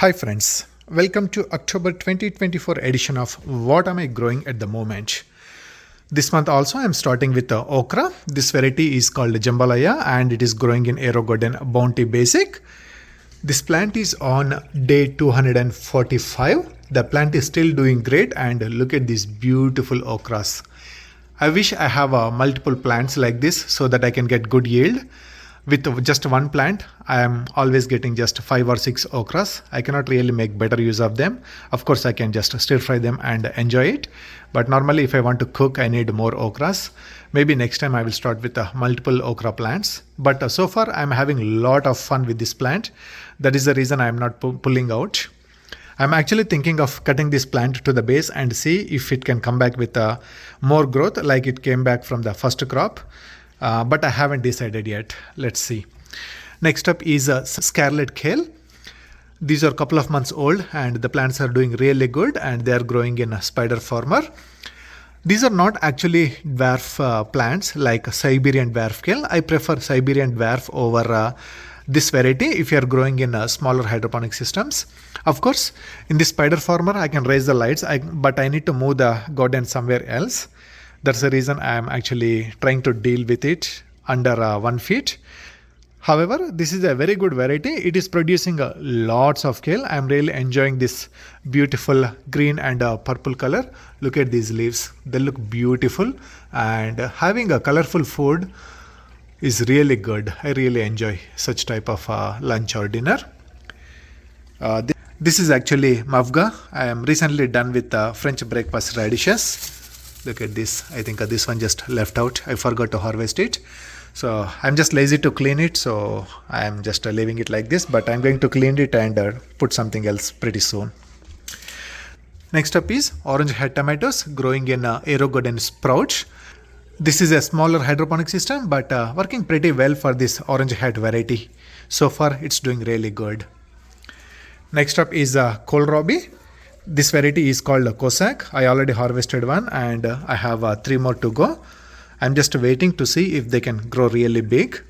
Hi friends, welcome to October 2024 edition of What Am I Growing at the Moment. This month also I am starting with the okra. This variety is called Jambalaya and it is growing in Aerogarden Bounty Basic. This plant is on day 245. The plant is still doing great and look at these beautiful okras. I wish I have multiple plants like this so that I can get good yield. With just one plant, I am always getting just 5 or 6 okras. I cannot really make better use of them. Of course, I can just stir fry them and enjoy it. But normally if I want to cook, I need more okras. Maybe next time I will start with multiple okra plants. But so far, I'm having a lot of fun with this plant. That is the reason I'm not pulling out. I'm actually thinking of cutting this plant to the base and see if it can come back with more growth like it came back from the first crop. But I haven't decided yet. Let's see. Next up is Scarlet kale. These are a couple of months old and the plants are doing really good and they are growing in a spider farmer. These are not actually dwarf plants like Siberian dwarf kale. I prefer Siberian dwarf over this variety if you are growing in smaller hydroponic systems. Of course, in this spider farmer, I can raise the lights, but I need to move the garden somewhere else. That's the reason I am actually trying to deal with it under 1 feet. However, this is a very good variety. It is producing lots of kale. I am really enjoying this beautiful green and purple color. Look at these leaves. They look beautiful and having a colorful food is really good. I really enjoy such type of lunch or dinner. This is actually Mufga. I am recently done with French breakfast radishes. Look at this. I think this one just left out. I forgot to harvest it. So I'm just lazy to clean it. So I'm just leaving it like this. But I'm going to clean it and put something else pretty soon. Next up is orange head tomatoes growing in Aerogarden sprouts. This is a smaller hydroponic system but working pretty well for this orange head variety. So far it's doing really good. Next up is kohlrabi. This variety is called Cossack. I already harvested one and I have 3 more to go. I'm just waiting to see if they can grow really big.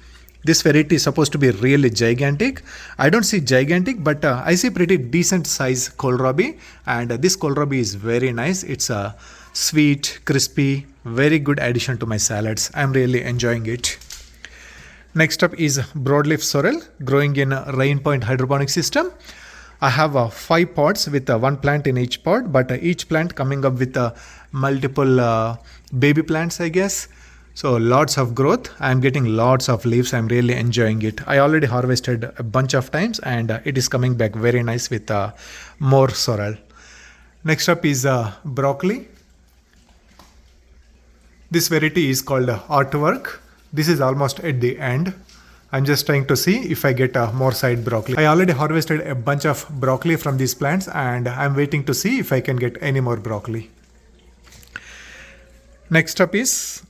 This variety is supposed to be really gigantic. I don't see gigantic, but I see pretty decent size kohlrabi. And this kohlrabi is very nice. It's a sweet, crispy, very good addition to my salads. I'm really enjoying it. Next up is Broadleaf sorrel growing in a RainPoint hydroponic system. I have 5 pots with 1 plant in each pot, but each plant coming up with multiple baby plants, I guess. So lots of growth. I'm getting lots of leaves. I'm really enjoying it. I already harvested a bunch of times and it is coming back very nice with more sorrel. Next up is broccoli. This variety is called Artwork. This is almost at the end. I'm just trying to see if I get more side broccoli. I already harvested a bunch of broccoli from these plants and I'm waiting to see if I can get any more broccoli. Next up is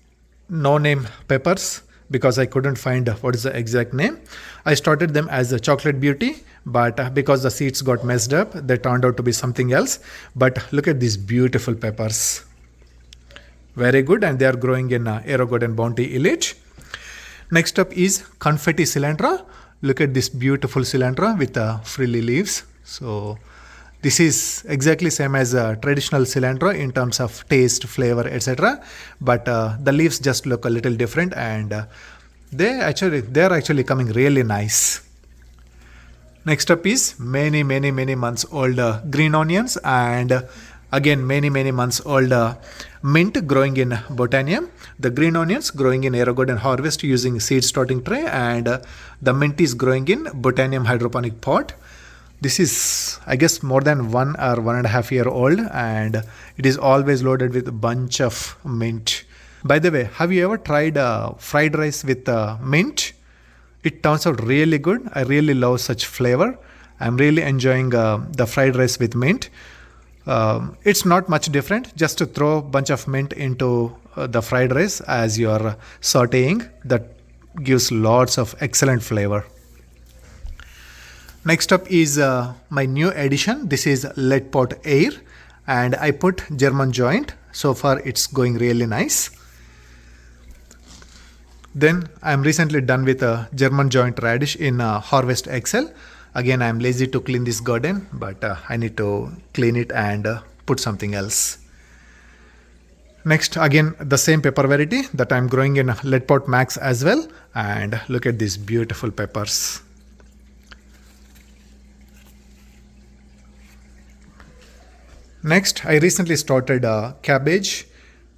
no-name peppers because I couldn't find what is the exact name. I started them as a chocolate beauty, but because the seeds got messed up, they turned out to be something else. But look at these beautiful peppers. Very good, and they are growing in Aerogarden Bounty Elite. Next up is confetti cilantro. Look at this beautiful cilantro with frilly leaves. So this is exactly same as traditional cilantro in terms of taste, flavor, etc. But the leaves just look a little different and they are actually coming really nice. Next up is many months old green onions and again many months old mint growing in Botanium. The green onions growing in Aerogarden harvest using seed starting tray and the mint is growing in Botanium hydroponic pot. This is, I guess, more than 1 or 1.5 year old and it is always loaded with a bunch of mint. By the way, have you ever tried fried rice with mint? It turns out really good. I really love such flavor. I'm really enjoying the fried rice with mint. It's not much different. Just to throw a bunch of mint into the fried rice as you're sauteing. That gives lots of excellent flavor. Next up is my new addition. This is LetPot Air and I put German joint. So far it's going really nice. Then I'm recently done with a German joint radish in Harvest Excel. Again, I'm lazy to clean this garden, but I need to clean it and put something else. Next, again, the same pepper variety that I'm growing in LetPot Max as well. And look at these beautiful peppers. Next, I recently started cabbage.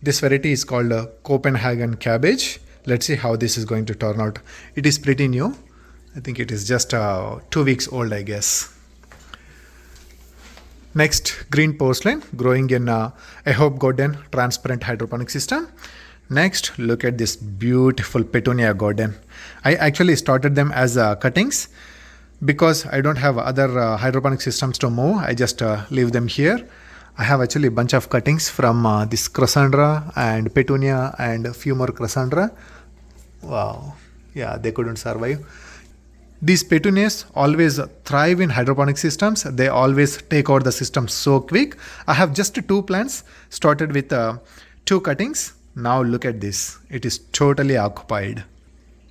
This variety is called Copenhagen cabbage. Let's see how this is going to turn out. It is pretty new. I think it is just 2 weeks old, I guess. Next, green porcelain growing in AHopeGarden transparent hydroponic system. Next, look at this beautiful Petunia garden. I actually started them as cuttings because I don't have other hydroponic systems to move. I just leave them here. I have actually a bunch of cuttings from this Cressandra and Petunia and a few more Cressandra. Wow, yeah, they couldn't survive. These petunias always thrive in hydroponic systems. They always take over the system so quick. I have just 2 plants started with 2 cuttings. Now look at this. It is totally occupied.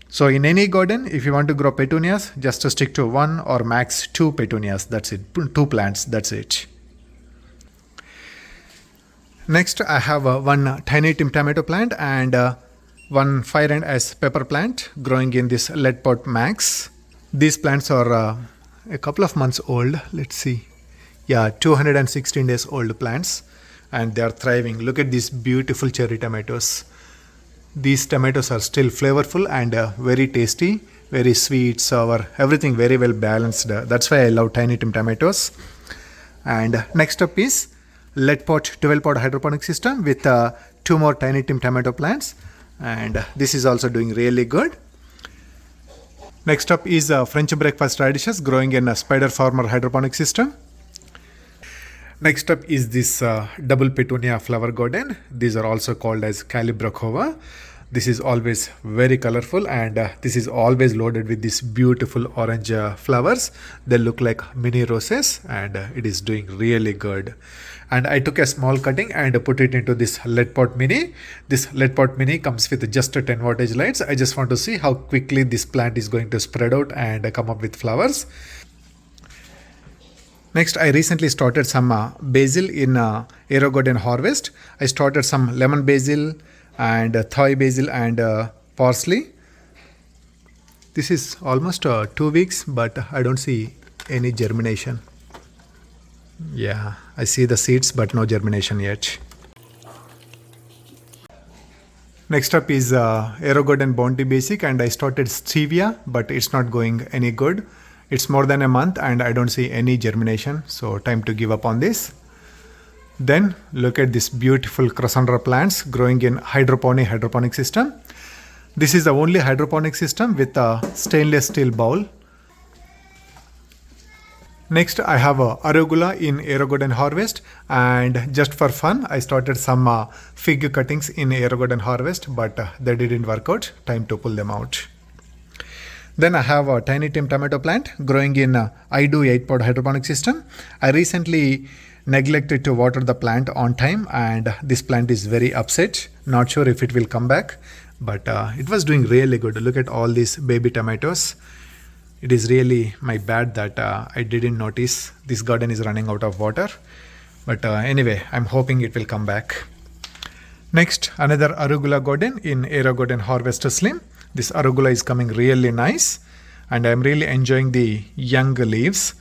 So in any garden, if you want to grow petunias, just stick to 1 or max 2 petunias. That's it. 2 plants. That's it. Next, I have one tiny tim tomato plant and one fire and ice pepper plant growing in this LetPot Max. These plants are a couple of months old. Let's see. Yeah, 216 days old plants, and they are thriving. Look at these beautiful cherry tomatoes. These tomatoes are still flavorful and very tasty, very sweet, sour, everything very well balanced. That's why I love tiny tim tomatoes. And next up is LetPot 12-pot hydroponic system with 2 more tiny tim tomato plants, and this is also doing really good. Next up is French breakfast radishes growing in a spider farmer hydroponic system. Next up is this double petunia flower garden. These are also called as Calibracova. This is always very colorful, and this is always loaded with these beautiful orange flowers. They look like mini roses, and it is doing really good. And I took a small cutting and put it into this LetPot Mini. This LetPot Mini comes with just 10 wattage lights. I just want to see how quickly this plant is going to spread out and come up with flowers. Next, I recently started some basil in Aerogarden Harvest. I started some lemon basil and Thai basil and parsley. This is almost 2 weeks, but I don't see any germination. Yeah, I see the seeds, but no germination yet. Next up is Aerogarden Bounty Basic, and I started stevia, but it's not going any good. It's more than a month and I don't see any germination, so time to give up on this. Then look at this beautiful Cressandra plants growing in HydroPony hydroponic system. This is the only hydroponic system with a stainless steel bowl. Next, I have Arugula in Aerogarden Harvest, and just for fun, I started some fig cuttings in Aerogarden Harvest, but they didn't work out. Time to pull them out. Then I have a tiny tim tomato plant growing in iDoo 8-pot hydroponic system. I recently neglected to water the plant on time, and this plant is very upset. Not sure if it will come back, but it was doing really good. Look at all these baby tomatoes. It is really my bad that I didn't notice this garden is running out of water. But anyway, I'm hoping it will come back. Next, another Arugula garden in Aerogarden Harvest Slim. This Arugula is coming really nice, and I'm really enjoying the young leaves.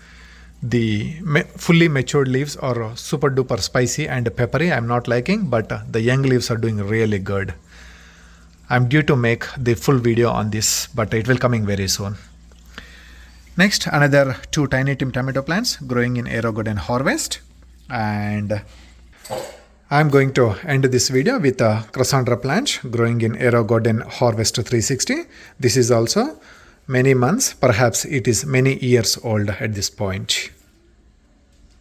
The fully matured leaves are super duper spicy and peppery. I'm not liking, but the young leaves are doing really good. I'm due to make the full video on this, but it will coming very soon. Next, another 2 tiny tim tomato plants growing in Aerogarden Harvest, and I'm going to end this video with a Cressandra plant growing in Aerogarden Harvest 360. This is also many months, perhaps it is many years old at this point.